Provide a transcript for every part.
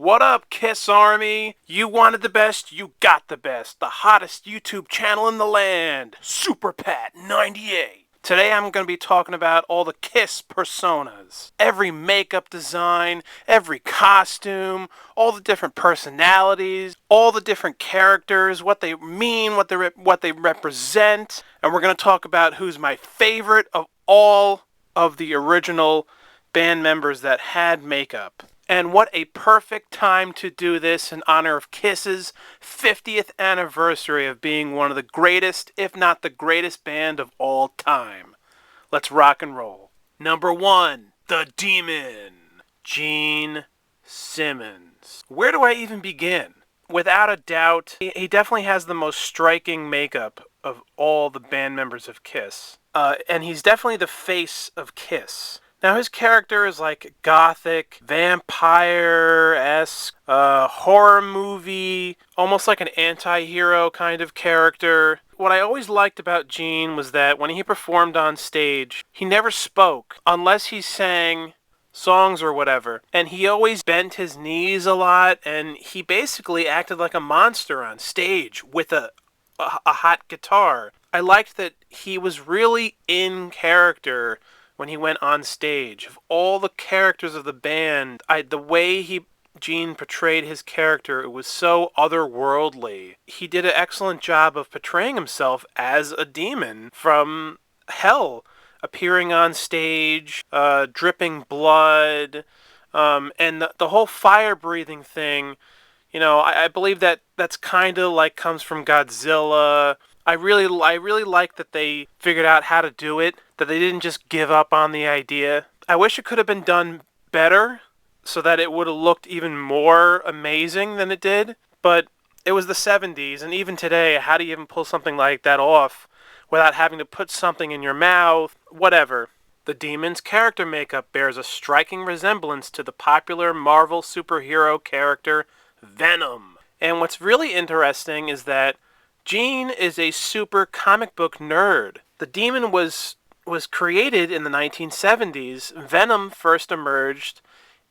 What up, Kiss Army? You wanted the best, you got the best. The hottest YouTube channel in the land, Super Pat 98. Today I'm going to be talking about all the Kiss personas. Every makeup design, every costume, all the different personalities, all the different characters, what they mean, what they represent. And we're going to talk about who's my favorite of all of the original band members that had makeup. And what a perfect time to do this in honor of Kiss's 50th anniversary of being one of the greatest, if not the greatest band of all time. Let's rock and roll. Number 1, The Demon, Gene Simmons. Where do I even begin? Without a doubt, he definitely has the most striking makeup of all the band members of Kiss. And he's definitely the face of Kiss. Now, his character is like gothic, vampire-esque, horror movie, almost like an anti-hero kind of character. What I always liked about Gene was that when he performed on stage, he never spoke unless he sang songs or whatever. And he always bent his knees a lot, and he basically acted like a monster on stage with a hot guitar. I liked that he was really in character when he went on stage. Of all the characters of the band, the way Gene portrayed his character, it was so otherworldly. He did an excellent job of portraying himself as a demon from hell, appearing on stage, dripping blood, and the whole fire-breathing thing. You know, I believe that's kind of like comes from Godzilla. I really like that they figured out how to do it, that they didn't just give up on the idea. I wish it could have been done better so that it would have looked even more amazing than it did, but it was the 70s, and even today, how do you even pull something like that off without having to put something in your mouth? Whatever. The Demon's character makeup bears a striking resemblance to the popular Marvel superhero character Venom. And what's really interesting is that Gene is a super comic book nerd. The Demon was created in the 1970s. Venom first emerged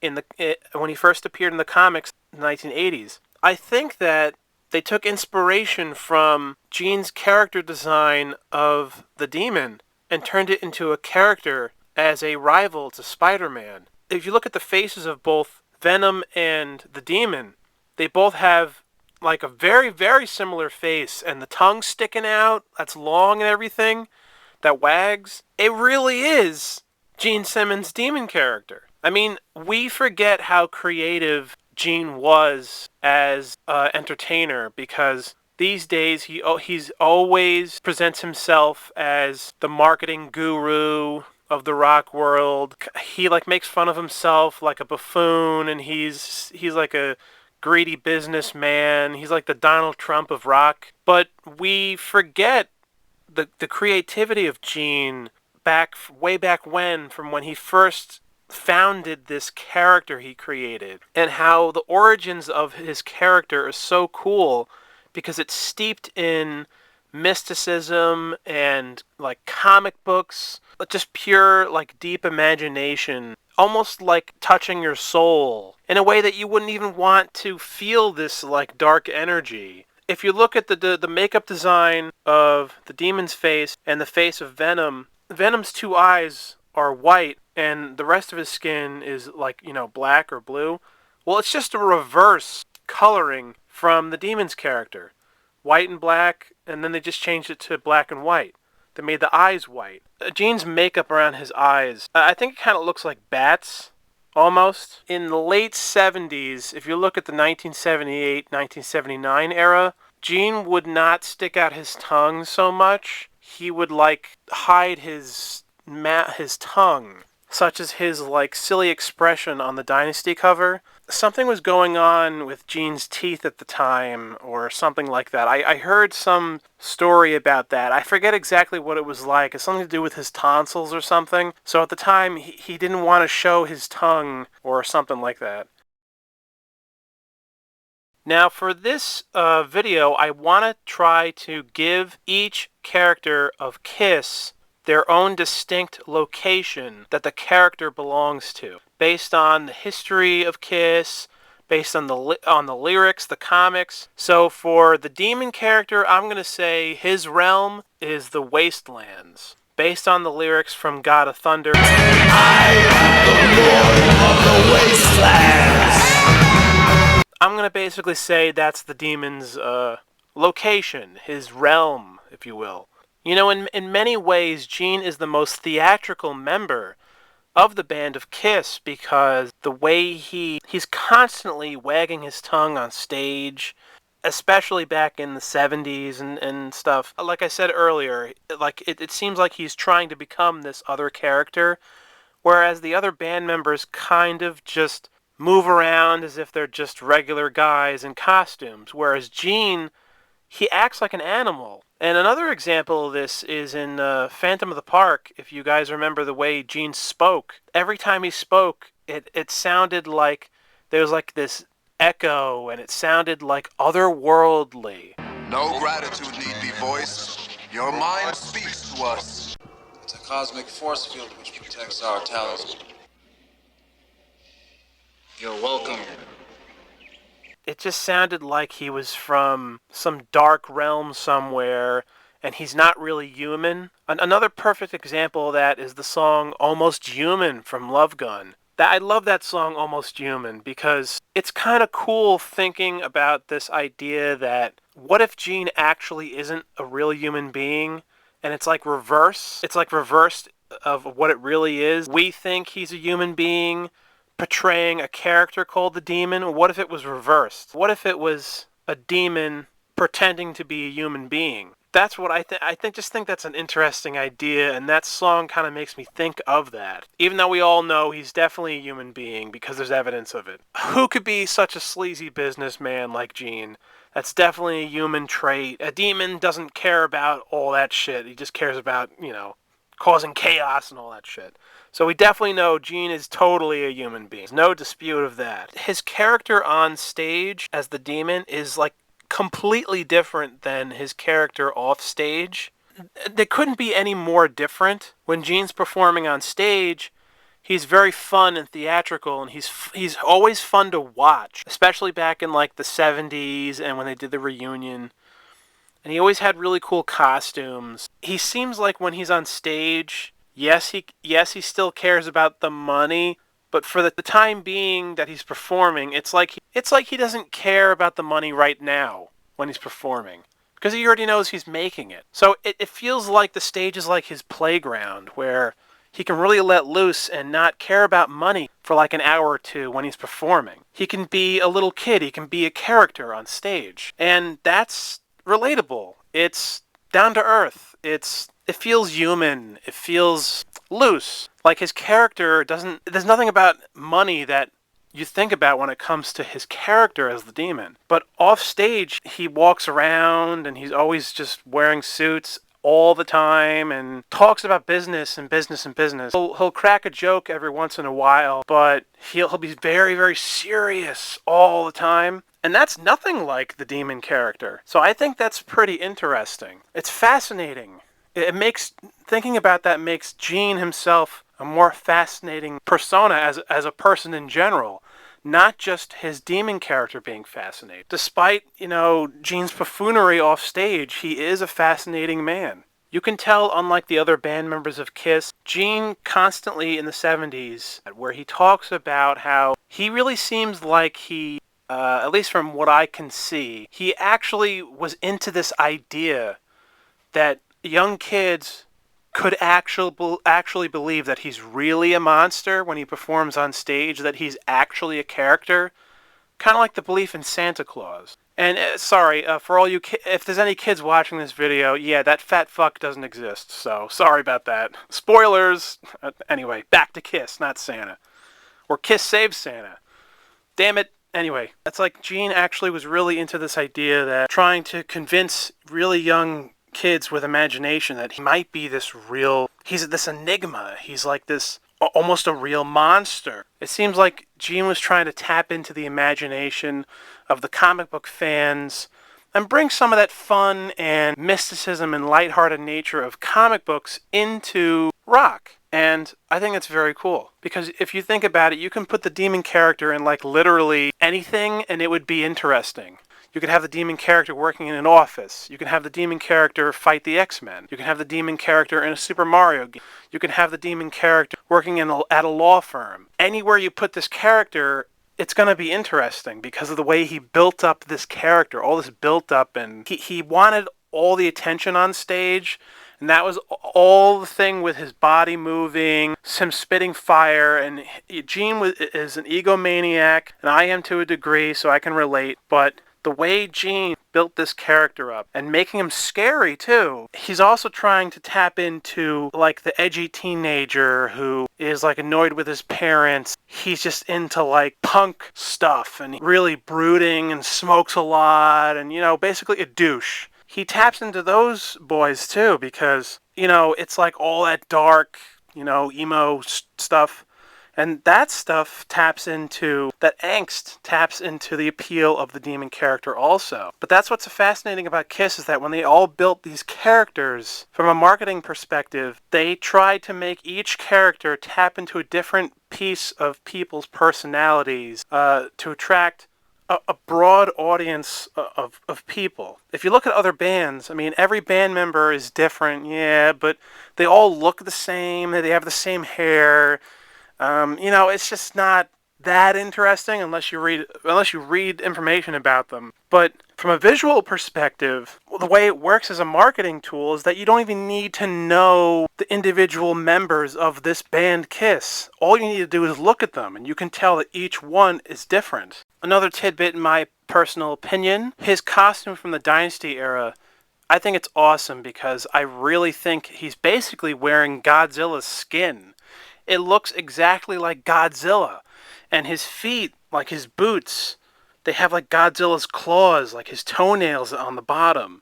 when he first appeared in the comics in the 1980s. I think that they took inspiration from Gene's character design of the Demon and turned it into a character as a rival to Spider-Man. If you look at the faces of both Venom and the Demon, they both have like a very, very similar face, and the tongue sticking out, that's long and everything, that wags. It really is Gene Simmons' Demon character. I mean, we forget how creative Gene was as an entertainer, because these days he's always presents himself as the marketing guru of the rock world. He like makes fun of himself like a buffoon, and he's like a greedy businessman. He's like the Donald Trump of rock. But we forget the creativity of Gene way back when, from when he first founded this character he created, and how the origins of his character is so cool because it's steeped in mysticism and like comic books, just pure like deep imagination, almost like touching your soul in a way that you wouldn't even want to feel this like dark energy. If you look at the makeup design of the Demon's face and the face of Venom, Venom's two eyes are white and the rest of his skin is like, you know, black or blue. Well, it's just a reverse coloring from the Demon's character. White and black, and then they just changed it to black and white. They made the eyes white. Gene's makeup around his eyes, I think it kind of looks like bats, almost. In the late 70s, if you look at the 1978-1979 era, Gene would not stick out his tongue so much. He would like hide his tongue, such as his like silly expression on the Dynasty cover. Something was going on with Gene's teeth at the time, or something like that. I heard some story about that. I forget exactly what it was like. It's something to do with his tonsils or something. So at the time, he didn't want to show his tongue or something like that. Now for this video, I want to try to give each character of Kiss their own distinct location that the character belongs to, based on the history of Kiss, based on the lyrics, the comics. So for the demon character, I'm going to say his realm is the Wastelands, based on the lyrics from God of Thunder. I am the Lord of the Wastelands. I'm going to basically say that's the demon's location, his realm, if you will. You know, in many ways, Gene is the most theatrical member of the band of Kiss, because the way he's constantly wagging his tongue on stage, especially back in the 70s and stuff. Like I said earlier, like it seems like he's trying to become this other character, whereas the other band members kind of just move around as if they're just regular guys in costumes, whereas Gene, he acts like an animal. And another example of this is in Phantom of the Park. If you guys remember the way Gene spoke, every time he spoke, it sounded like there was like this echo, and it sounded like otherworldly. No gratitude need be voiced. Your mind speaks to us. It's a cosmic force field which protects our talisman. You're welcome. It just sounded like he was from some dark realm somewhere, and he's not really human. Another perfect example of that is the song Almost Human from Love Gun. I love that song, Almost Human, because it's kind of cool thinking about this idea that what if Gene actually isn't a real human being, and it's like reverse? It's like reversed of what it really is. We think he's a human being portraying a character called the demon. What if it was reversed? What if it was a demon pretending to be a human being? That's what I think that's an interesting idea, and that song kind of makes me think of that. Even though we all know he's definitely a human being because there's evidence of it. Who could be such a sleazy businessman like Gene? That's definitely a human trait. A demon doesn't care about all that shit. He just cares about, causing chaos and all that shit. So we definitely know Gene is totally a human being. There's no dispute of that. His character on stage as the demon is like completely different than his character off stage. They couldn't be any more different. When Gene's performing on stage, he's very fun and theatrical, and he's always fun to watch, especially back in like the 70s and when they did the reunion. And he always had really cool costumes. He seems like when he's on stage, yes, he still cares about the money, but for the time being that he's performing, it's like he doesn't care about the money right now when he's performing, because he already knows he's making it. So it feels like the stage is like his playground, where he can really let loose and not care about money for like an hour or two when he's performing. He can be a little kid. He can be a character on stage. And that's relatable. It's down to earth. It feels human. It feels loose. Like his character there's nothing about money that you think about when it comes to his character as the demon. But off stage, he walks around and he's always just wearing suits all the time and talks about business and business and business. He'll crack a joke every once in a while, but he'll be very, very serious all the time. And that's nothing like the demon character. So I think that's pretty interesting. It's fascinating. Thinking about that makes Gene himself a more fascinating persona as a person in general, not just his demon character being fascinating. Despite, Gene's buffoonery off stage, he is a fascinating man. You can tell, unlike the other band members of Kiss, Gene constantly in the 70s, where he talks about how he really seems like he, at least from what I can see, he actually was into this idea that young kids could actually believe that he's really a monster when he performs on stage, that he's actually a character, kind of like the belief in Santa Claus. And sorry, for all you if there's any kids watching this video, yeah, that fat fuck doesn't exist, so sorry about that. Spoilers! Anyway, back to Kiss, not Santa. Or Kiss saves Santa. Damn it. Anyway, it's like Gene actually was really into this idea that trying to convince really young kids with imagination that he might be he's this enigma. He's like this, almost a real monster. It seems like Gene was trying to tap into the imagination of the comic book fans and bring some of that fun and mysticism and lighthearted nature of comic books into rock. And I think it's very cool because if you think about it, you can put the demon character in like literally anything and it would be interesting. You could have the demon character working in an office. You can have the demon character fight the X-Men. You can have the demon character in a Super Mario game. You can have the demon character working at a law firm. Anywhere you put this character, it's going to be interesting because of the way he built up this character, all this built up, and he wanted all the attention on stage. And that was all the thing with his body moving, him spitting fire, and Gene is an egomaniac, and I am to a degree, so I can relate. But the way Gene built this character up and making him scary too, he's also trying to tap into like the edgy teenager who is like annoyed with his parents. He's just into like punk stuff and really brooding and smokes a lot and, basically a douche. He taps into those boys too because, it's like all that dark, emo stuff. And that stuff that angst taps into the appeal of the demon character also. But that's what's so fascinating about Kiss is that when they all built these characters, from a marketing perspective, they tried to make each character tap into a different piece of people's personalities to attract a broad audience of people. If you look at other bands, every band member is different, yeah, but they all look the same, they have the same hair. It's just not that interesting unless you read information about them. But from a visual perspective, the way it works as a marketing tool is that you don't even need to know the individual members of this band Kiss. All you need to do is look at them, and you can tell that each one is different. Another tidbit in my personal opinion, his costume from the Dynasty era, I think it's awesome because I really think he's basically wearing Godzilla's skin. It looks exactly like Godzilla. And his feet, like his boots, they have like Godzilla's claws, like his toenails on the bottom.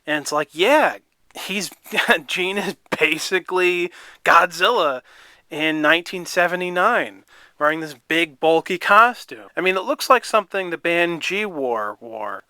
And it's like, yeah, Gene is basically Godzilla in 1979, wearing this big, bulky costume. It looks like something the band G wore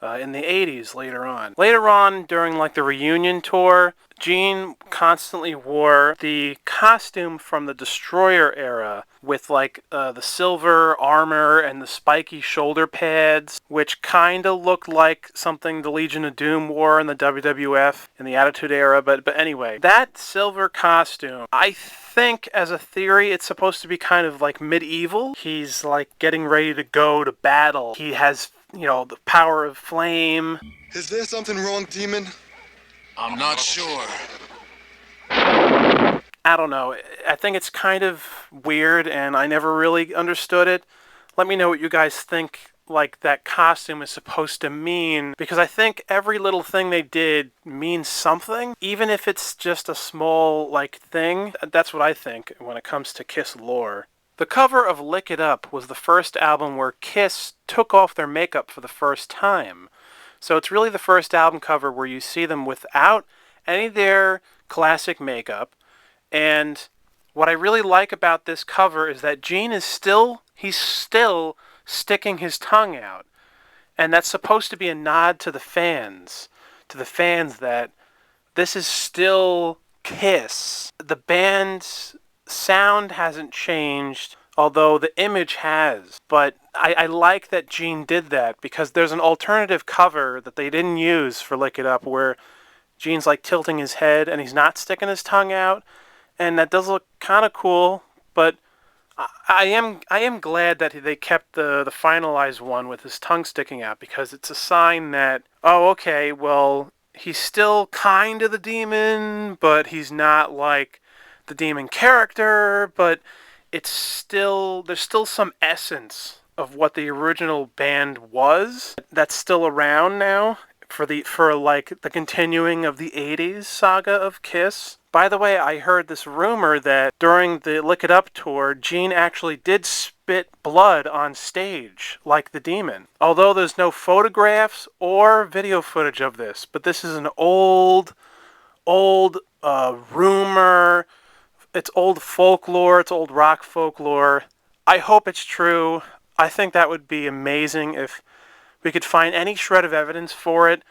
in the 80s later on. Later on, during like the reunion tour, Gene constantly wore the costume from the Destroyer era with like the silver armor and the spiky shoulder pads, which kind of looked like something the Legion of Doom wore in the WWF in the Attitude Era. But anyway, that silver costume, I think as a theory, it's supposed to be kind of like medieval. He's like getting ready to go to battle. He has, the power of flame. Is there something wrong, Demon? I'm not sure. I don't know. I think it's kind of weird, and I never really understood it. Let me know what you guys think, like, that costume is supposed to mean, because I think every little thing they did means something, even if it's just a small, like, thing. That's what I think when it comes to Kiss lore. The cover of Lick It Up was the first album where Kiss took off their makeup for the first time. So it's really the first album cover where you see them without any of their classic makeup. And what I really like about this cover is that Gene is still sticking his tongue out. And that's supposed to be a nod to the fans that this is still Kiss. The band's sound hasn't changed, although the image has. But I like that Gene did that because there's an alternative cover that they didn't use for Lick It Up where Gene's like tilting his head and he's not sticking his tongue out. And that does look kind of cool, but I am glad that they kept the finalized one with his tongue sticking out because it's a sign that, oh, okay, well, he's still kind of the demon, but he's not like the demon character, but there's still some essence of what the original band was that's still around now for like the continuing of the 80s saga of Kiss. By the way, I heard this rumor that during the Lick It Up tour, Gene actually did spit blood on stage, like the demon. Although there's no photographs or video footage of this, but this is an old rumor. It's old folklore, it's old rock folklore. I hope it's true. I think that would be amazing if we could find any shred of evidence for it.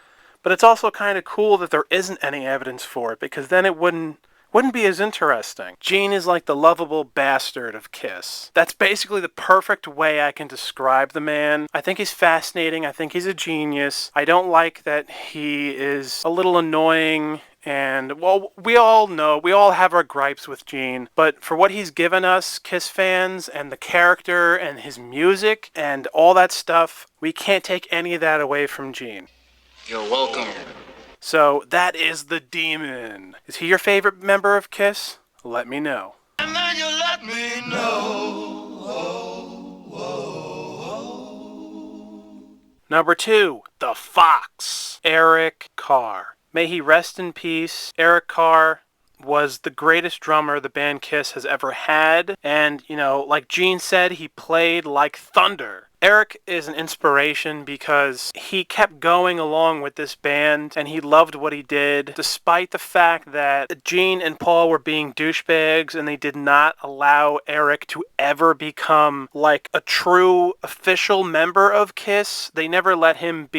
But it's also kind of cool that there isn't any evidence for it, because then it wouldn't wouldn't be as interesting. Gene is like the lovable bastard of Kiss. That's basically the perfect way I can describe the man. I think he's fascinating. I think he's a genius. I don't like that he is a little annoying. And, well, we all know, we all have our gripes with Gene, but for what he's given us, Kiss fans, and the character, and his music, and all that stuff, we can't take any of that away from Gene. You're welcome. So, that is the Demon. Is he your favorite member of Kiss? Let me know. And then you let me know. Number 2, The Fox, Eric Carr. May he rest in peace. Eric Carr was the greatest drummer the band Kiss has ever had. And, like Gene said, he played like thunder. Eric is an inspiration because he kept going along with this band and he loved what he did, despite the fact that Gene and Paul were being douchebags and they did not allow Eric to ever become like a true official member of Kiss. They never let him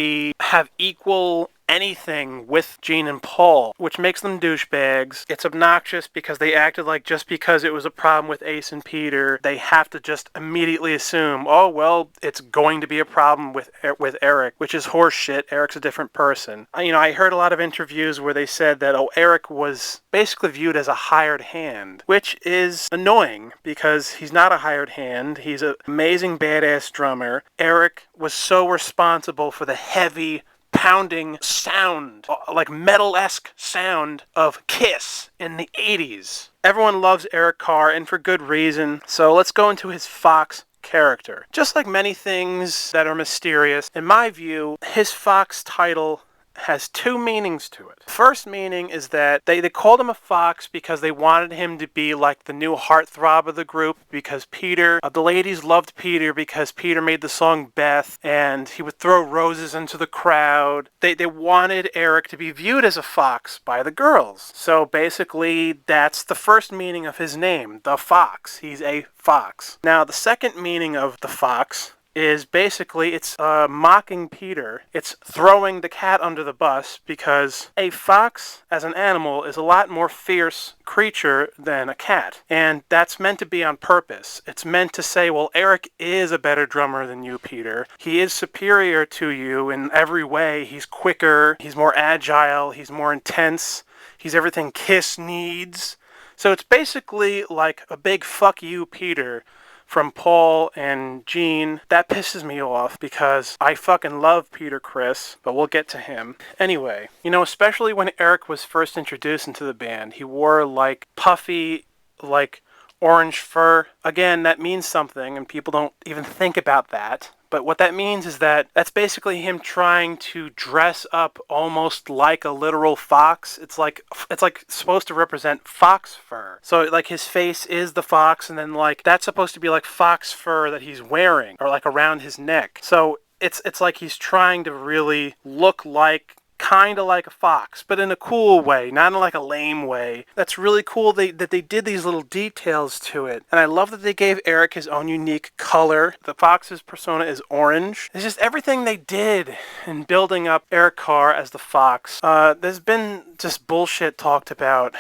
have equal anything with Gene and Paul, which makes them douchebags. It's obnoxious because they acted like just because it was a problem with Ace and Peter, they have to just immediately assume, oh, well, it's going to be a problem with Eric, which is horse shit. Eric's a different person. I heard a lot of interviews where they said that, Eric was basically viewed as a hired hand, which is annoying because he's not a hired hand. He's an amazing badass drummer. Eric was so responsible for the heavy pounding sound, like metal-esque sound of Kiss in the 80s. Everyone loves Eric Carr, and for good reason. So let's go into his Fox character. Just like many things that are mysterious, in my view, his Fox title has two meanings to it. First meaning is that they called him a fox because they wanted him to be like the new heartthrob of the group, because Peter, the ladies loved Peter because Peter made the song Beth and he would throw roses into the crowd. They wanted Eric to be viewed as a fox by the girls. So basically that's the first meaning of his name, the Fox. He's a fox. Now the second meaning of the Fox is basically it's mocking Peter. It's throwing the cat under the bus because a fox as an animal is a lot more fierce creature than a cat. And that's meant to be on purpose. It's meant to say, well, Eric is a better drummer than you, Peter. He is superior to you in every way. He's quicker, he's more agile, he's more intense, he's everything Kiss needs. So it's basically like a big fuck you, Peter, from Paul and Gene. That pisses me off because I fucking love Peter Criss, but we'll get to him. Anyway, especially when Eric was first introduced into the band, he wore like puffy, like orange fur. Again, that means something and people don't even think about that. But what that means is that that's basically him trying to dress up almost like a literal fox. It's like supposed to represent fox fur. So like his face is the fox, and then like that's supposed to be like fox fur that he's wearing or like around his neck. So it's like he's trying to really look like kind of like a fox, but in a cool way, not in like a lame way. That's really cool that they did these little details to it. And I love that they gave Eric his own unique color. The fox's persona is orange. It's just everything they did in building up Eric Carr as the fox. There's been just bullshit talked about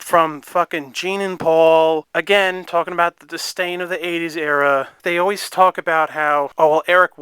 from fucking Gene and Paul. Again, talking about the disdain of the 80s era. They always talk about how, Eric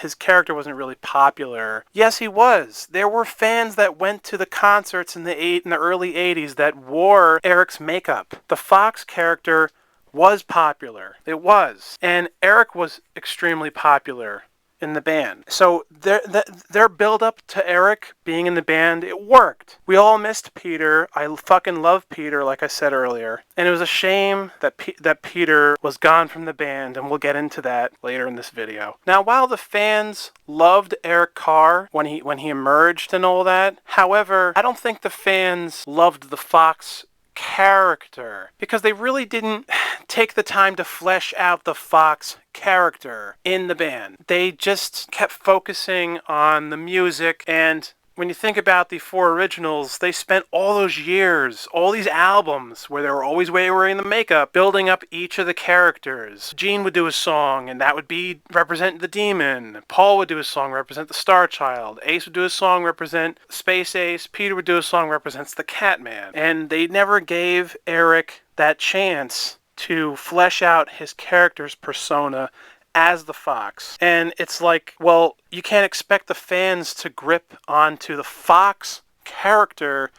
his character wasn't really popular. Yes, he was. There were fans that went to the concerts in the early 80s that wore Eric's makeup. The Fox character was popular. It was. And Eric was extremely popular in the band. So their build up to Eric being in the band, it worked. We all missed Peter. I fucking love Peter, like I said earlier. And it was a shame that Peter was gone from the band, and we'll get into that later in this video. Now, while the fans loved Eric Carr when he emerged and all that, however, I don't think the fans loved the Fox character because they really didn't take the time to flesh out the Fox character in the band. They just kept focusing on the music, and when you think about the four originals, they spent all those years, all these albums where they were always wearing the makeup, building up each of the characters. Gene would do a song, and that would be represent the demon. Paul would do a song, represent the Starchild. Ace would do a song, represent Space Ace. Peter would do a song, represents the Catman. And they never gave Eric that chance to flesh out his character's persona as the Fox. And it's like, well, you can't expect the fans to grip onto the Fox character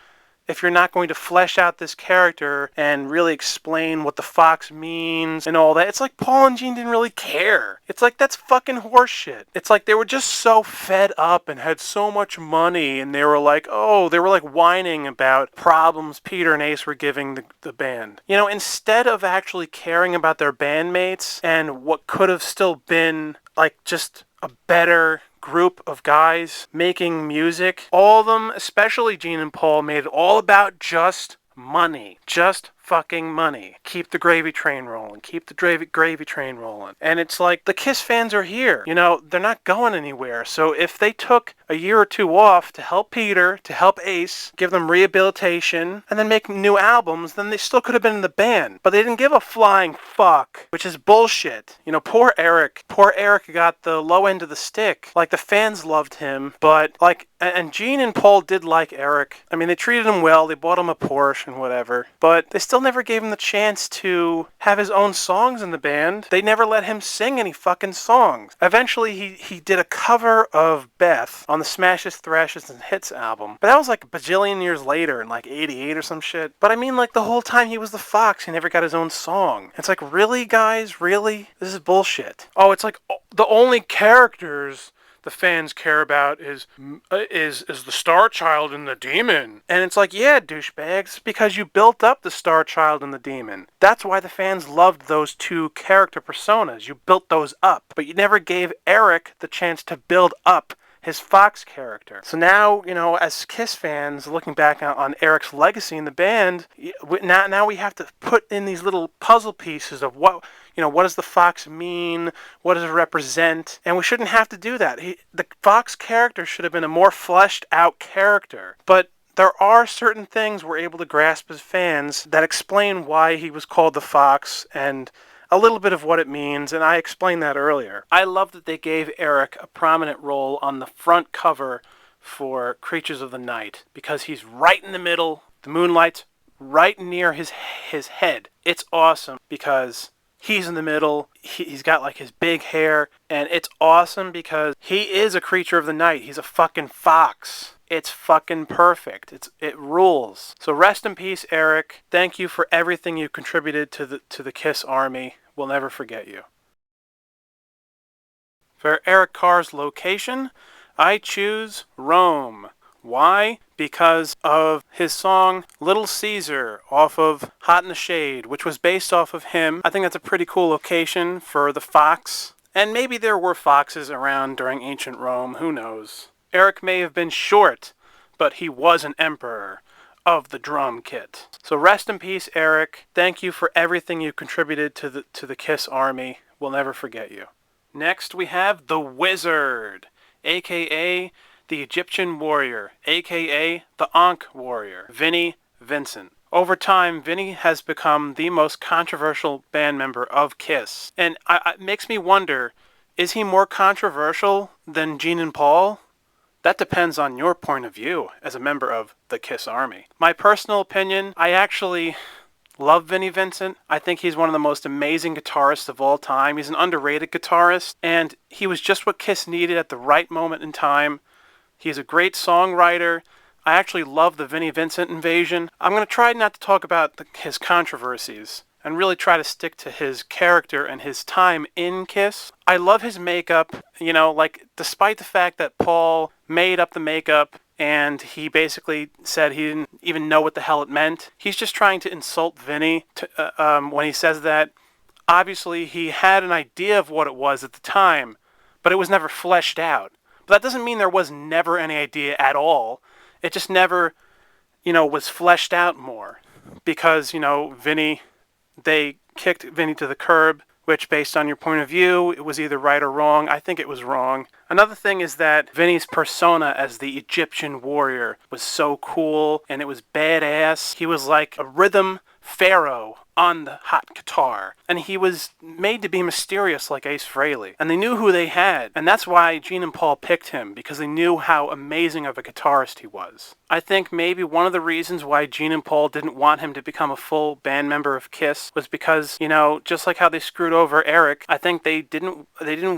if you're not going to flesh out this character and really explain what the Fox means and all that. It's like Paul and Gene didn't really care. It's like, that's fucking horseshit. It's like they were just so fed up and had so much money, and they were like, whining about problems Peter and Ace were giving the band. You know, instead of actually caring about their bandmates and what could have still been like just a better group of guys making music, all of them, especially Gene and Paul, made it all about just money. Just fucking money. Keep the gravy train rolling. Keep the gravy train rolling. And it's like, the Kiss fans are here. You know, they're not going anywhere. So if they took a year or two off to help Peter, to help Ace, give them rehabilitation, and then make new albums, then they still could have been in the band. But they didn't give a flying fuck, which is bullshit. You know, poor Eric. Poor Eric got the low end of the stick. Like, the fans loved him, but, like, and Gene and Paul did like Eric. I mean, they treated him well. They bought him a Porsche and whatever. But they still never gave him the chance to have his own songs in the band. They never let him sing any fucking songs. Eventually, he did a cover of Beth on the Smashes, Thrashes, and Hits album. But that was like a bajillion years later, in like 88 or some shit. But I mean, like, the whole time he was the Fox, he never got his own song. It's like, really, guys? Really? This is bullshit. Oh, it's like, the only characters the fans care about is the Starchild and the Demon. And it's like, yeah, douchebags, because you built up the Starchild and the Demon. That's why the fans loved those two character personas. You built those up. But you never gave Eric the chance to build up his Fox character. So now, you know, as Kiss fans, looking back on Eric's legacy in the band, now we have to put in these little puzzle pieces of what does the Fox mean? What does it represent? And we shouldn't have to do that. The Fox character should have been a more fleshed out character. But there are certain things we're able to grasp as fans that explain why he was called the Fox and a little bit of what it means, and I explained that earlier. I love that they gave Eric a prominent role on the front cover for Creatures of the Night, because he's right in the middle, the moonlight's right near his head. It's awesome because he's in the middle, he's got like his big hair, and it's awesome because he is a creature of the night. He's a fucking fox. It's fucking perfect. It rules. So rest in peace, Eric. Thank you for everything you contributed to the Kiss Army. We'll never forget you. For Eric Carr's location, I choose Rome. Why? Because of his song Little Caesar off of Hot in the Shade, which was based off of him. I think that's a pretty cool location for the Fox. And maybe there were foxes around during ancient Rome. Who knows? Eric may have been short, but he was an emperor of the drum kit. So rest in peace, Eric. Thank you for everything you contributed to the Kiss Army. We'll never forget you. Next, we have the Wizard, a.k.a. the Egyptian Warrior, a.k.a. the Ankh Warrior, Vinnie Vincent. Over time, Vinnie has become the most controversial band member of Kiss. And it makes me wonder, is he more controversial than Gene and Paul? That depends on your point of view as a member of the Kiss Army. My personal opinion, I actually love Vinnie Vincent. I think he's one of the most amazing guitarists of all time. He's an underrated guitarist, and he was just what Kiss needed at the right moment in time. He's a great songwriter. I actually love the Vinnie Vincent invasion. I'm going to try not to talk about his controversies and really try to stick to his character and his time in Kiss. I love his makeup, despite the fact that Paul made up the makeup and he basically said he didn't even know what the hell it meant. He's just trying to insult Vinnie when he says that. Obviously, he had an idea of what it was at the time, but it was never fleshed out. But that doesn't mean there was never any idea at all. It just never, was fleshed out more. Because, they kicked Vinnie to the curb which based on your point of view, it was either right or wrong. I think it was wrong. Another thing is that Vinny's persona as the Egyptian warrior was so cool and it was badass. He was like a rhythm pharaoh on the hot guitar, and he was made to be mysterious like Ace Frehley, and they knew who they had, and that's why Gene and Paul picked him, because they knew how amazing of a guitarist he was. I think maybe one of the reasons why Gene and Paul didn't want him to become a full band member of Kiss was because, just like how they screwed over Eric, I think they didn't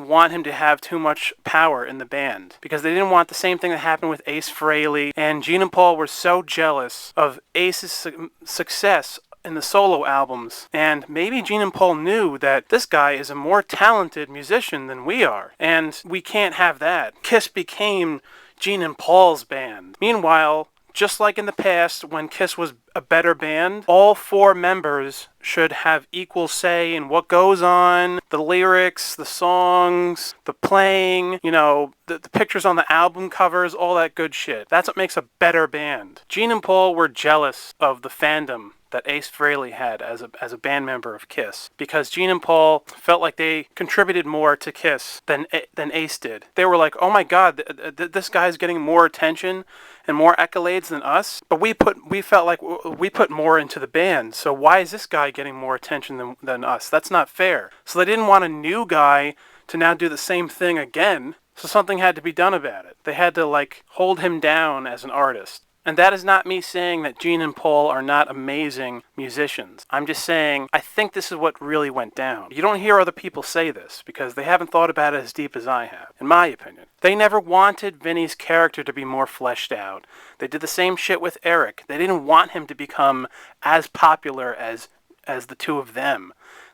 want him to have too much power in the band, because they didn't want the same thing that happened with Ace Frehley, and Gene and Paul were so jealous of Ace's success in the solo albums, and maybe Gene and Paul knew that this guy is a more talented musician than we are, and we can't have that. Kiss became Gene and Paul's band. Meanwhile, just like in the past when Kiss was a better band, all 4 members should have equal say in what goes on, the lyrics, the songs, the playing, the pictures on the album covers, all that good shit. That's what makes a better band. Gene and Paul were jealous of the fandom that Ace Frehley had as a band member of Kiss, because Gene and Paul felt like they contributed more to Kiss than Ace did. They were like, oh my god, this guy's getting more attention and more accolades than us, but we felt like we put more into the band, so why is this guy getting more attention than us? That's not fair. So they didn't want a new guy to now do the same thing again, so something had to be done about it. They had to hold him down as an artist. And that is not me saying that Gene and Paul are not amazing musicians. I'm just saying I think this is what really went down. You don't hear other people say this because they haven't thought about it as deep as I have, in my opinion. They never wanted Vinny's character to be more fleshed out. They did the same shit with Eric. They didn't want him to become as popular as the two of them.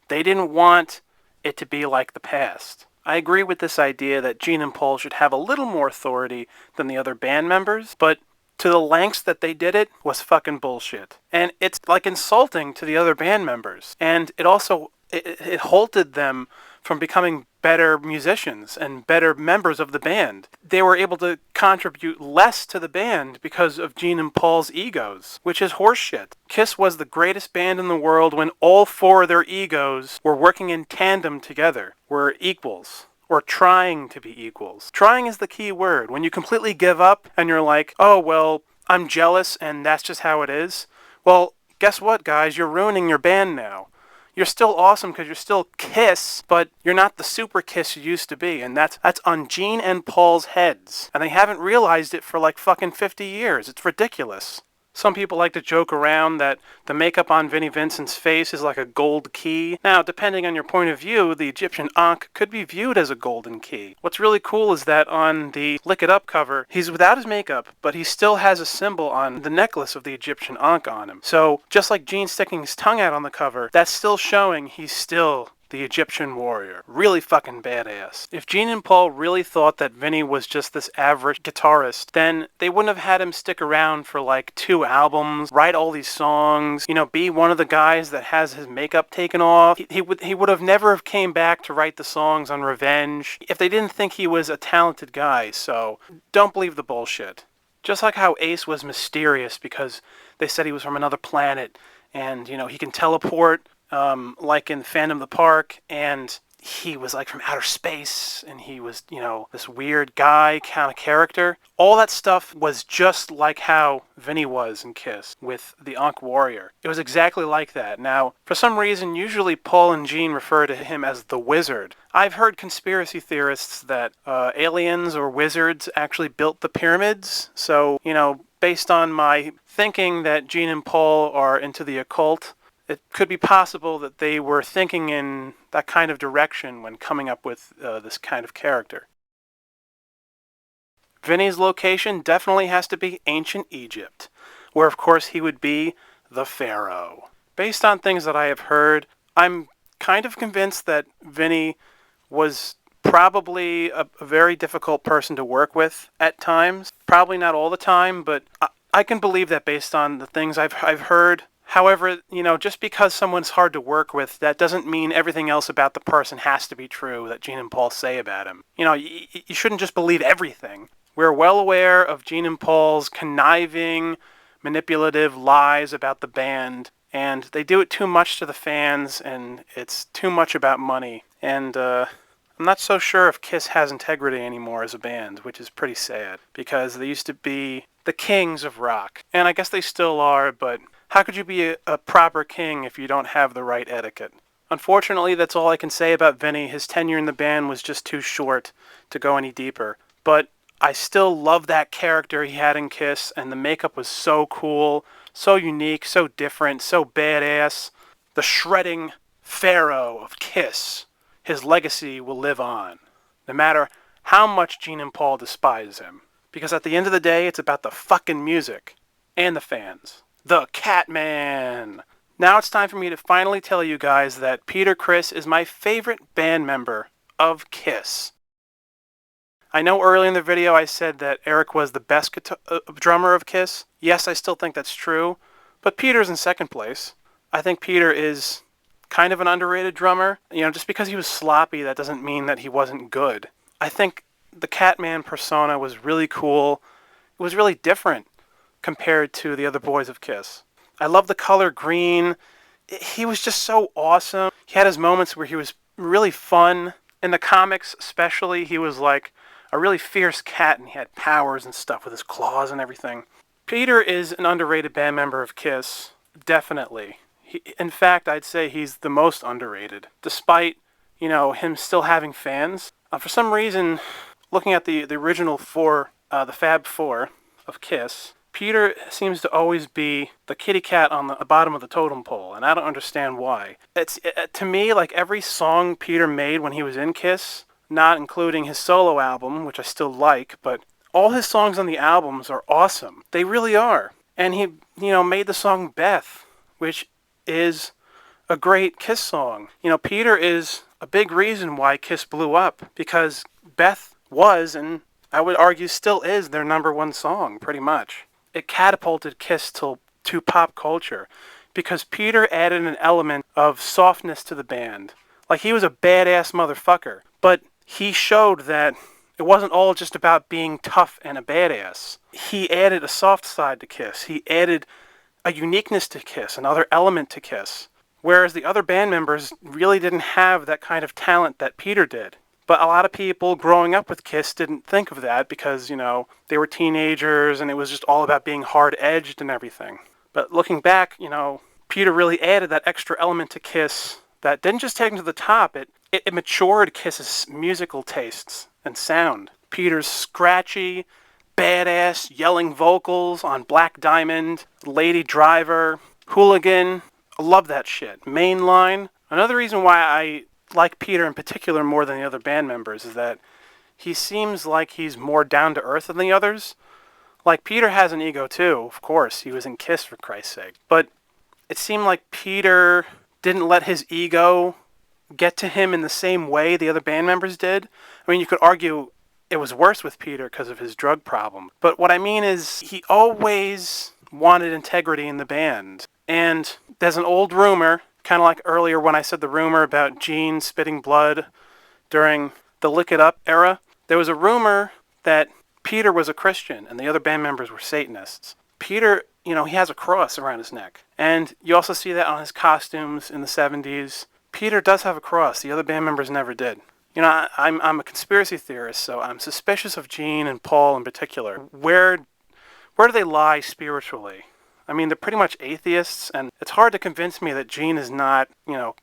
They didn't want it to be like the past. I agree with this idea that Gene and Paul should have a little more authority than the other band members, but to the lengths that they did it was fucking bullshit. And it's insulting to the other band members. And it also, it halted them from becoming better musicians and better members of the band. They were able to contribute less to the band because of Gene and Paul's egos, which is horseshit. Kiss was the greatest band in the world when all 4 of their egos were working in tandem together, were equals. Or trying to be equals. Trying is the key word. When you completely give up and you're like, oh, well, I'm jealous and that's just how it is. Well, guess what, guys? You're ruining your band now. You're still awesome because you're still Kiss, but you're not the super Kiss you used to be. And that's on Gene and Paul's heads. And they haven't realized it for fucking 50 years. It's ridiculous. Some people like to joke around that the makeup on Vinnie Vincent's face is like a gold key. Now, depending on your point of view, the Egyptian Ankh could be viewed as a golden key. What's really cool is that on the Lick It Up cover, he's without his makeup, but he still has a symbol on the necklace of the Egyptian Ankh on him. So, just like Gene sticking his tongue out on the cover, that's still showing he's still the Egyptian warrior. Really fucking badass. If Gene and Paul really thought that Vinny was just this average guitarist, then they wouldn't have had him stick around for 2 albums, write all these songs, be one of the guys that has his makeup taken off. He would have never have came back to write the songs on Revenge if they didn't think he was a talented guy, so don't believe the bullshit. Just like how Ace was mysterious because they said he was from another planet and, he can teleport, like in Phantom of the Park, and he was from outer space, and he was, this weird guy kind of character. All that stuff was just like how Vinny was in Kiss with the Ankh Warrior. It was exactly like that. Now, for some reason, usually Paul and Gene refer to him as the Wizard. I've heard conspiracy theorists that aliens or wizards actually built the pyramids, so, based on my thinking that Gene and Paul are into the occult, it could be possible that they were thinking in that kind of direction when coming up with this kind of character. Vinny's location definitely has to be ancient Egypt, where of course he would be the Pharaoh. Based on things that I have heard, I'm kind of convinced that Vinny was probably a very difficult person to work with at times. Probably not all the time, but I can believe that based on the things I've heard. However, just because someone's hard to work with, that doesn't mean everything else about the person has to be true that Gene and Paul say about him. You shouldn't just believe everything. We're well aware of Gene and Paul's conniving, manipulative lies about the band. And they do it too much to the fans, and it's too much about money. And I'm not so sure if Kiss has integrity anymore as a band, which is pretty sad, because they used to be the kings of rock. And I guess they still are, but how could you be a proper king if you don't have the right etiquette? Unfortunately, that's all I can say about Vinny. His tenure in the band was just too short to go any deeper. But I still love that character he had in Kiss, and the makeup was so cool, so unique, so different, so badass. The shredding pharaoh of Kiss. His legacy will live on, no matter how much Gene and Paul despise him. Because at the end of the day, it's about the fucking music and the fans. The Catman! Now it's time for me to finally tell you guys that Peter Criss is my favorite band member of Kiss. I know earlier in the video I said that Eric was the best drummer of Kiss. Yes, I still think that's true, but Peter's in second place. I think Peter is kind of an underrated drummer. Just because he was sloppy, that doesn't mean that he wasn't good. I think the Catman persona was really cool. It was really different compared to the other boys of Kiss. I love the color green. He was just so awesome. He had his moments where he was really fun. In the comics especially, he was like a really fierce cat, and he had powers and stuff with his claws and everything. Peter is an underrated band member of Kiss, definitely. In fact, I'd say he's the most underrated, despite, him still having fans. For some reason, looking at the original four, the Fab Four of Kiss, Peter seems to always be the kitty cat on the bottom of the totem pole, and I don't understand why. To me, like every song Peter made when he was in Kiss, not including his solo album, which I still like, but all his songs on the albums are awesome. They really are. And he, made the song Beth, which is a great Kiss song. Peter is a big reason why Kiss blew up, because Beth was, and I would argue still is, their number one song, pretty much. It catapulted Kiss to pop culture, because Peter added an element of softness to the band. Like, he was a badass motherfucker, but he showed that it wasn't all just about being tough and a badass. He added a soft side to Kiss. He added a uniqueness to Kiss, another element to Kiss. Whereas the other band members really didn't have that kind of talent that Peter did. But a lot of people growing up with Kiss didn't think of that because, they were teenagers and it was just all about being hard-edged and everything. But looking back, Peter really added that extra element to Kiss that didn't just take him to the top, it matured Kiss's musical tastes and sound. Peter's scratchy, badass, yelling vocals on Black Diamond, Lady Driver, Hooligan, I love that shit. Mainline. Another reason why I like Peter in particular more than the other band members is that he seems like he's more down to earth than the others. Like, Peter has an ego too, of course. He was in Kiss, for Christ's sake. But it seemed like Peter didn't let his ego get to him in the same way the other band members did. I mean, you could argue it was worse with Peter because of his drug problem. But what I mean is, he always wanted integrity in the band. And there's an old rumor, kind of like earlier when I said the rumor about Gene spitting blood during the Lick It Up era. There was a rumor that Peter was a Christian and the other band members were Satanists. Peter, he has a cross around his neck. And you also see that on his costumes in the 70s. Peter does have a cross. The other band members never did. I'm a conspiracy theorist, so I'm suspicious of Gene and Paul in particular. Where do they lie spiritually? I mean, they're pretty much atheists, and it's hard to convince me that Gene is not,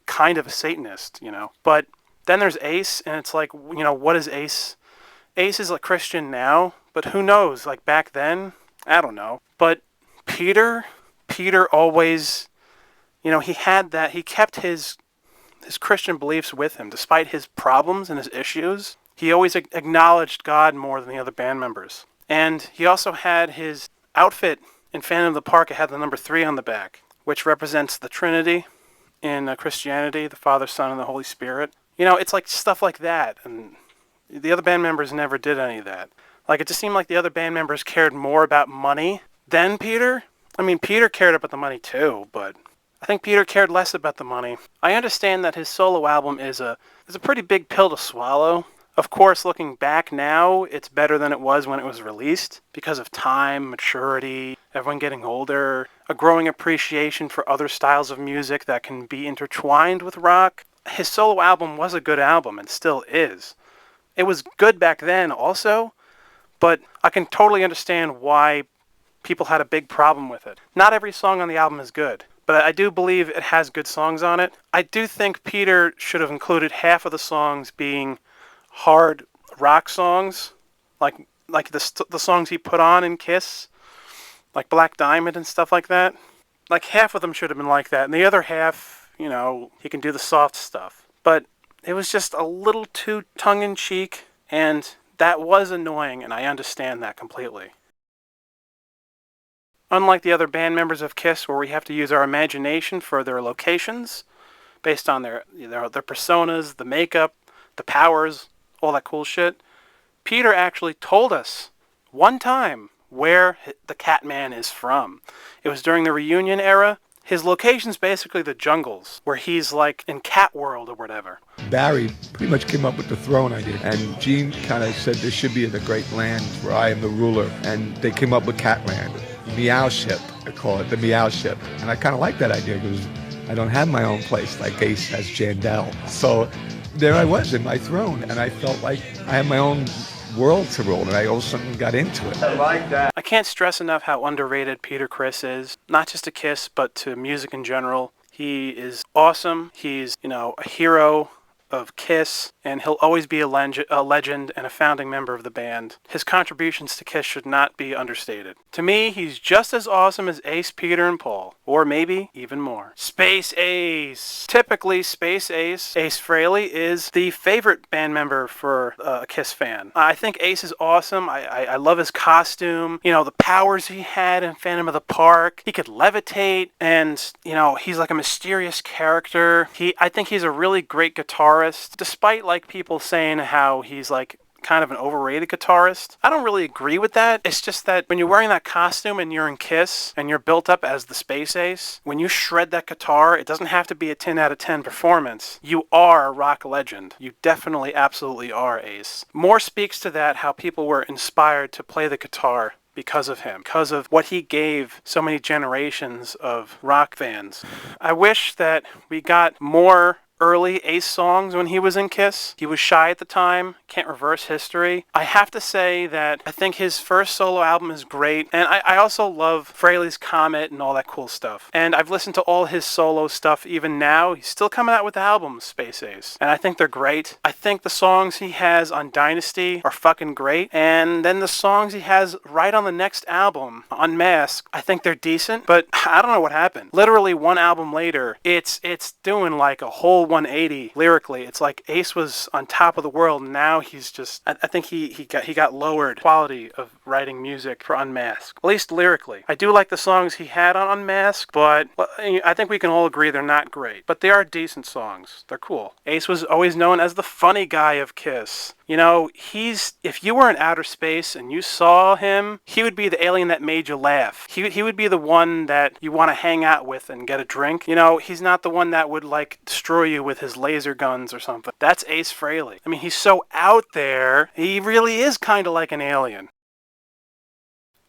kind of a Satanist, But then there's Ace, and it's like, what is Ace? Ace is a Christian now, but who knows? Like, back then, I don't know. But Peter always, he had that, he kept his Christian beliefs with him, despite his problems and his issues. He always acknowledged God more than the other band members. And he also had his outfit in Phantom of the Park. It had the number 3 on the back, which represents the Trinity in Christianity, the Father, Son, and the Holy Spirit. It's like stuff like that. And the other band members never did any of that. Like, it just seemed like the other band members cared more about money than Peter. I mean, Peter cared about the money too, but I think Peter cared less about the money. I understand that his solo album is a pretty big pill to swallow. Of course, looking back now, it's better than it was when it was released because of time, maturity, everyone getting older. a growing appreciation for other styles of music that can be intertwined with rock. His solo album was a good album and still is. It was good back then also, but I can totally understand why people had a big problem with it. Not every song on the album is good, but I do believe it has good songs on it. I do think Peter should have included half of the songs being hard rock songs, like the songs he put on in Kiss, like Black Diamond and stuff like that. Like half of them should have been like that, and the other half, he can do the soft stuff. But it was just a little too tongue-in-cheek, and that was annoying, and I understand that completely. Unlike the other band members of Kiss, where we have to use our imagination for their locations, based on their personas, the makeup, the powers, all that cool shit, Peter actually told us one time where the Catman is from. It was during the reunion era. His location's basically the jungles, where he's like in Cat World or whatever. Barry pretty much came up with the throne idea, and Gene kind of said there should be the great land where I am the ruler, and they came up with Catland. Meow Ship, I call it, the Meow Ship. And I kind of like that idea because I don't have my own place like Ace has Jandel. So there I was in my throne, and I felt like I had my own world to rule, and I all of a sudden got into it. I like that. I can't stress enough how underrated Peter Criss is, not just to Kiss, but to music in general. He is awesome. He's, a hero of Kiss, and he'll always be a legend and a founding member of the band. His contributions to Kiss should not be understated. To me, he's just as awesome as Ace, Peter, and Paul, or maybe even more. Space Ace. Typically, Space Ace Frehley is the favorite band member for a Kiss fan. I think Ace is awesome. I love his costume, the powers he had in Phantom of the Park. He could levitate, and, he's like a mysterious character. I think he's a really great guitarist. Despite like people saying how he's like kind of an overrated guitarist, I don't really agree with that. It's just that when you're wearing that costume and you're in Kiss and you're built up as the Space Ace, when you shred that guitar, it doesn't have to be a 10 out of 10 performance. You are a rock legend. You definitely, absolutely are, Ace. More speaks to that how people were inspired to play the guitar because of him, because of what he gave so many generations of rock fans. I wish that we got more early Ace songs when he was in Kiss. He was shy at the time, can't reverse history. I have to say that I think his first solo album is great, and I also love Frehley's Comet and all that cool stuff. And I've listened to all his solo stuff even now. He's still coming out with albums, Space Ace, and I think they're great. I think the songs he has on Dynasty are fucking great, and then the songs he has right on the next album, Unmasked, I think they're decent, but I don't know what happened. Literally one album later, it's doing like a whole 180 lyrically. It's like Ace was on top of the world, and now he's just, I think he got lowered quality of writing music for Unmasked, at least lyrically. I do like the songs he had on Unmasked, but I think we can all agree they're not great, but they are decent songs. They're cool. Ace was always known as the funny guy of Kiss. If you were in outer space and you saw him, he would be the alien that made you laugh. He would be the one that you want to hang out with and get a drink. He's not the one that would like destroy you with his laser guns or something. That's Ace Frehley. I mean, he's so out there, he really is kind of like an alien.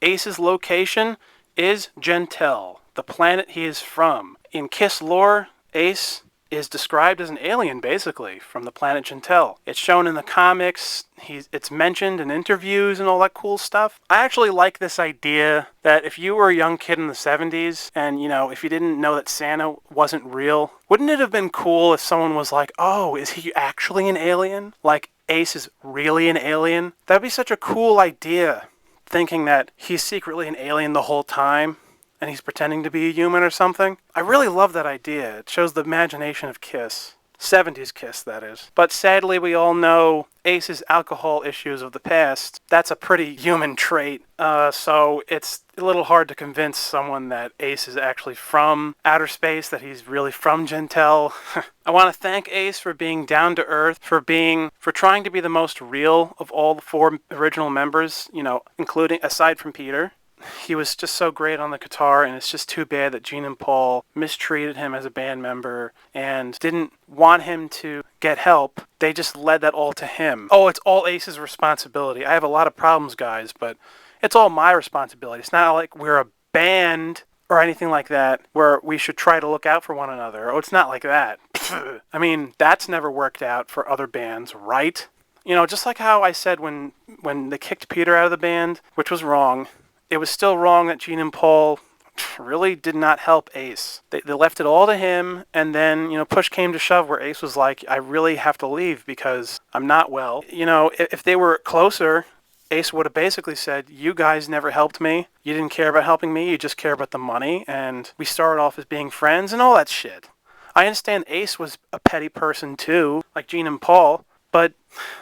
Ace's location is Gentel, the planet he is from. In Kiss lore, Ace is described as an alien, basically, from the planet Gentel. It's shown in the comics, it's mentioned in interviews and all that cool stuff. I actually like this idea that if you were a young kid in the 70s and, if you didn't know that Santa wasn't real, wouldn't it have been cool if someone was like, oh, is he actually an alien? Like, Ace is really an alien? That'd be such a cool idea, thinking that he's secretly an alien the whole time and he's pretending to be a human or something. I really love that idea. It shows the imagination of Kiss. 70s Kiss, that is. But sadly, we all know Ace's alcohol issues of the past. That's a pretty human trait. So it's a little hard to convince someone that Ace is actually from outer space, that he's really from Gentel. I want to thank Ace for being down to earth, for trying to be the most real of all the four original members, including, aside from Peter. He was just so great on the guitar, and it's just too bad that Gene and Paul mistreated him as a band member and didn't want him to get help. They just led that all to him. Oh, it's all Ace's responsibility. I have a lot of problems, guys, but it's all my responsibility. It's not like we're a band or anything like that where we should try to look out for one another. Oh, it's not like that. I mean, that's never worked out for other bands, right? You know, just like how I said when they kicked Peter out of the band, which was wrong, it was still wrong that Gene and Paul really did not help Ace. They left it all to him, and then, you know, push came to shove where Ace was like, I really have to leave because I'm not well. You know, if they were closer, Ace would have basically said, you guys never helped me. You didn't care about helping me. You just care about the money. And we started off as being friends and all that shit. I understand Ace was a petty person too, like Gene and Paul, but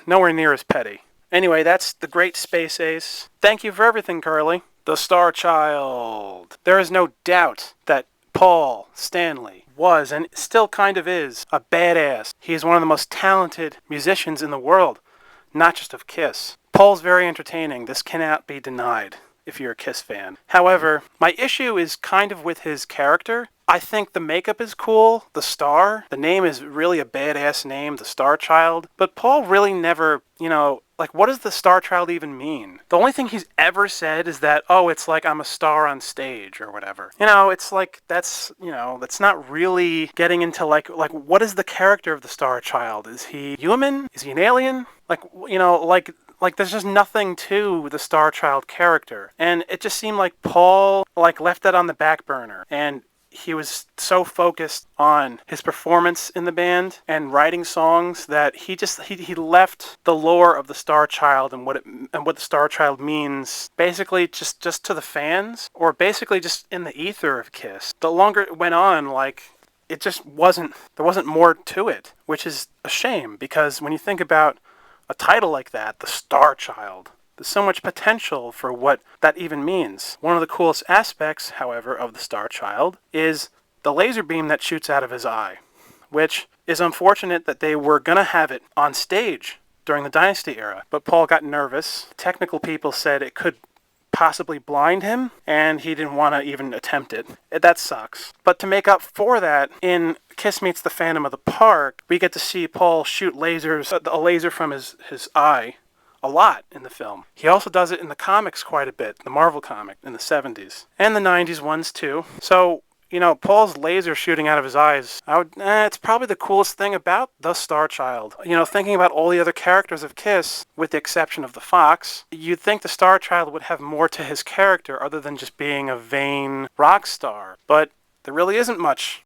nowhere near as petty. Anyway, that's the Great Space Ace. Thank you for everything, Curly. The Starchild. There is no doubt that Paul Stanley was, and still kind of is, a badass. He is one of the most talented musicians in the world, not just of Kiss. Paul's very entertaining. This cannot be denied if you're a Kiss fan. However, my issue is kind of with his character. I think the makeup is cool, the star. The name is really a badass name, the Starchild. But Paul really never, you know, like, what does the Starchild even mean? The only thing he's ever said is that, oh, it's like I'm a star on stage or whatever. You know, it's like, that's not really getting into, like what is the character of the Starchild? Is he human? Is he an alien? Like, you know, like there's just nothing to the Starchild character. And it just seemed like Paul, like, left that on the back burner. And he was so focused on his performance in the band and writing songs that he left the lore of the Starchild and what the Starchild means basically just to the fans, or basically just in the ether of Kiss. The longer it went on, like, it just there wasn't more to it, which is a shame, because when you think about a title like that, the Starchild, there's so much potential for what that even means. One of the coolest aspects, however, of the Starchild is the laser beam that shoots out of his eye, which is unfortunate that they were going to have it on stage during the Dynasty era. But Paul got nervous. Technical people said it could possibly blind him, and he didn't want to even attempt it. That sucks. But to make up for that, in Kiss Meets the Phantom of the Park, we get to see Paul shoot a laser from his eye a lot in the film. He also does it in the comics quite a bit, the Marvel comic in the 70s. And the 90s ones too. So, you know, Paul's laser shooting out of his eyes, it's probably the coolest thing about the Starchild. You know, thinking about all the other characters of Kiss, with the exception of the Fox, you'd think the Starchild would have more to his character other than just being a vain rock star. But there really isn't much.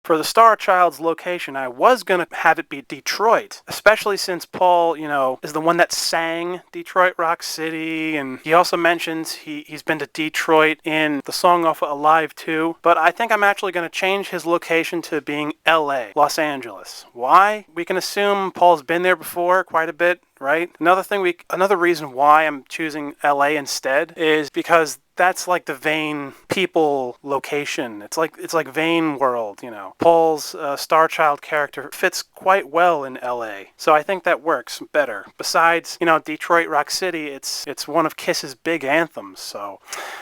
For the Starchild's location, I was going to have it be Detroit, especially since Paul, you know, is the one that sang Detroit Rock City, and he also mentions he's been to Detroit in the song off of Alive 2, but I think I'm actually going to change his location to being LA, Los Angeles. Why? We can assume Paul's been there before quite a bit, right? Another reason why I'm choosing LA instead is because that's like the Vane people location. It's like Vane World, you know. Paul's Starchild character fits quite well in LA. So I think that works better. Besides, you know, Detroit Rock City, it's one of Kiss's big anthems. So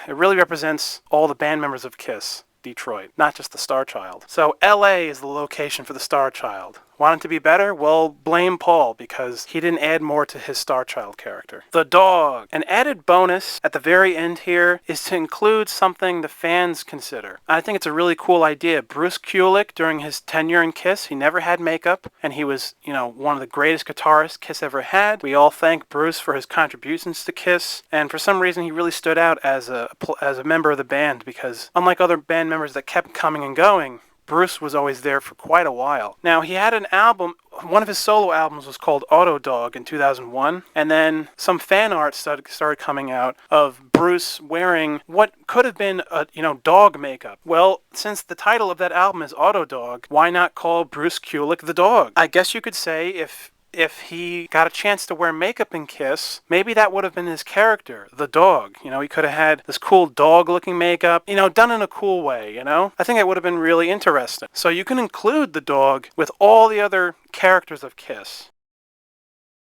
it really represents all the band members of Kiss. Detroit, not just the Starchild. So LA is the location for the Starchild. Want it to be better? Well, blame Paul, because he didn't add more to his Starchild character. The dog. An added bonus at the very end here is to include something the fans consider. I think it's a really cool idea. Bruce Kulick, during his tenure in Kiss, he never had makeup, and he was, you know, one of the greatest guitarists Kiss ever had. We all thank Bruce for his contributions to Kiss, and for some reason he really stood out as a member of the band, because unlike other band members that kept coming and going, Bruce was always there for quite a while. Now, he had an album, one of his solo albums was called Auto Dog in 2001, and then some fan art started coming out of Bruce wearing what could have been dog makeup. Well, since the title of that album is Auto Dog, why not call Bruce Kulick the dog? I guess you could say if he got a chance to wear makeup in Kiss, maybe that would have been his character, the dog. You know, he could have had this cool dog-looking makeup, you know, done in a cool way, you know? I think it would have been really interesting. So you can include the dog with all the other characters of Kiss.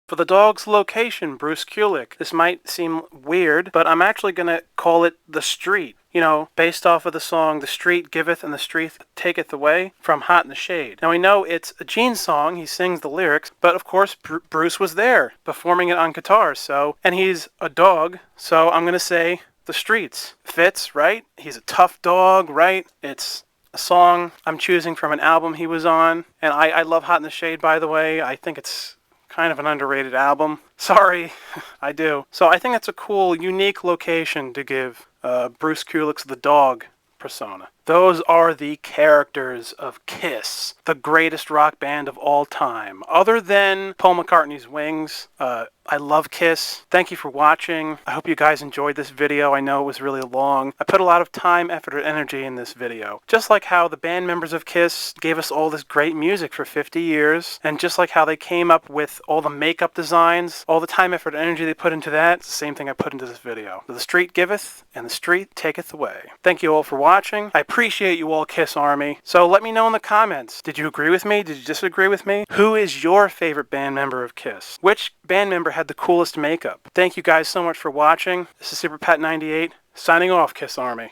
For the dog's location, Bruce Kulick, this might seem weird, but I'm actually going to call it The Street. You know, based off of the song The Street Giveth and the Street Taketh Away from Hot in the Shade. Now we know it's a Gene song, he sings the lyrics, but of course Bruce was there performing it on guitar, and he's a dog, so I'm going to say The the streets. Fits, right? He's a tough dog, right? It's a song I'm choosing from an album he was on. And I love Hot in the Shade, by the way. I think it's kind of an underrated album. Sorry, I do. So I think that's a cool, unique location to give Bruce Kulick's The Dog persona. Those are the characters of Kiss, the greatest rock band of all time. Other than Paul McCartney's Wings, I love Kiss. Thank you for watching. I hope you guys enjoyed this video. I know it was really long. I put a lot of time, effort, and energy in this video. Just like how the band members of Kiss gave us all this great music for 50 years, and just like how they came up with all the makeup designs, all the time, effort, and energy they put into that, it's the same thing I put into this video. The street giveth, and the street taketh away. Thank you all for watching. I appreciate you all, Kiss Army. So let me know in the comments. Did you agree with me? Did you disagree with me? Who is your favorite band member of Kiss? Which band member had the coolest makeup? Thank you guys so much for watching. This is Super Pat 98 signing off, Kiss Army.